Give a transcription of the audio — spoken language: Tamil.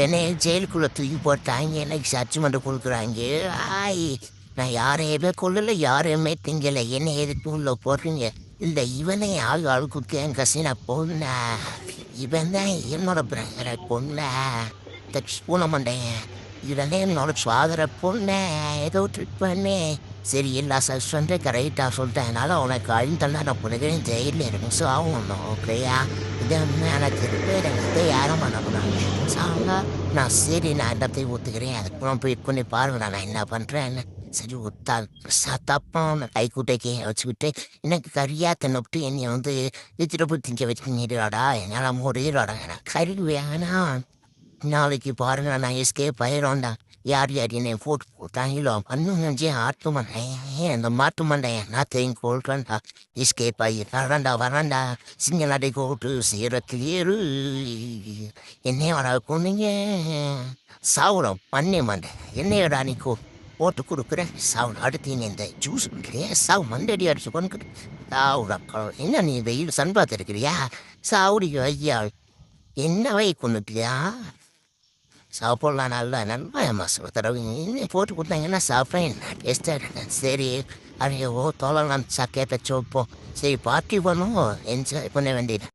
என்னைய ஜெயிலுக்குள்ளே தூக்கி போட்டாங்க, எனக்கு ஜட்ஜ்மெண்ட் கொடுக்குறாங்க. ஆய் நான் யாரையுமே கொல்லலை, யாரையுமே திங்கலை, என்ன எதுக்கு உள்ள போடுறீங்க? இல்லை இவனே ஆள் குத்தி என் கசினை பொண்ண, இவன் தான் என்னோட பிரதரை பொண்ண, பூனை மண்டையன், இவனே என்னோட சுவாதரை பொண்ண, ஏதோ ட்ரிக் பண்ணி சரி எல்லா சஸ்பெண்டே கரெக்டாக சொல்லிட்டேன். உனக்கு அழிந்தெல்லாம் நான் புனகையும் ஜெயிலில் இருக்கும் சாகணும். ஓகேயா? இதை எனக்கு எனக்கு யாரும் பண்ணக்கூடாது சாங்க. நான் சரி நான் எல்லாத்தையும் ஒத்துக்கிறேன். அதுக்கப்புறம் போய் பண்ணி பாருங்க நான் என்ன பண்ணுறேன்னு. சரி ஒத்தா தப்பம் கை கூட்டைக்கே வச்சுக்கிட்டு எனக்கு கறியா தின்னுபிட்டு என்னை வித்துட்டு போய் திங்க வச்சுக்கிடாடா. என்னால் முடியலடா, எனக்கு கறி வேணாம். நாளைக்கு பாருங்க நான் எஸ்கேப் ஆயிடும்டா. யார் என்னை போட்டு போட்டாங்களோ பண்ணுங்கஞ்சி ஆட்டு மண்டேன், அந்த மாட்டு மண்டேன் நான் தேங்கி கொள்றேன்டா. எஸ்கேப் ஆகி வரான்டா சிங்கநாட்டை கோட்டு சேர கிளியரு என்னையோட கொண்டீங்க சாவுடம் பண்ணே மாட்டேன். என்னையோட நீக்கோ போட்டு கொடுக்குறேன் சாவுடம். அடுத்து நீ இந்த ஜூஸ் குடிக்கிறியா? சாவு மண்டடி அடிச்சு கொண்டு சாவுடா. என்ன நீ வெயில் சன் பார்த்துருக்கிறியா? சாவுடிக்கு ஐயா என்னவை கொண்டுட்டியா? சாப்பிட்லாம் நல்லா நல்லா மாதம் தடவை போட்டு கொடுத்தாங்கன்னா சாப்பிட்றேன் டேஸ்ட்டாக. சரி அதையோ தோழலாம் கேட்ட சோப்போம். சரி பார்ட்டி பண்ணுவோம், என்ஜாய் பண்ண வேண்டியது.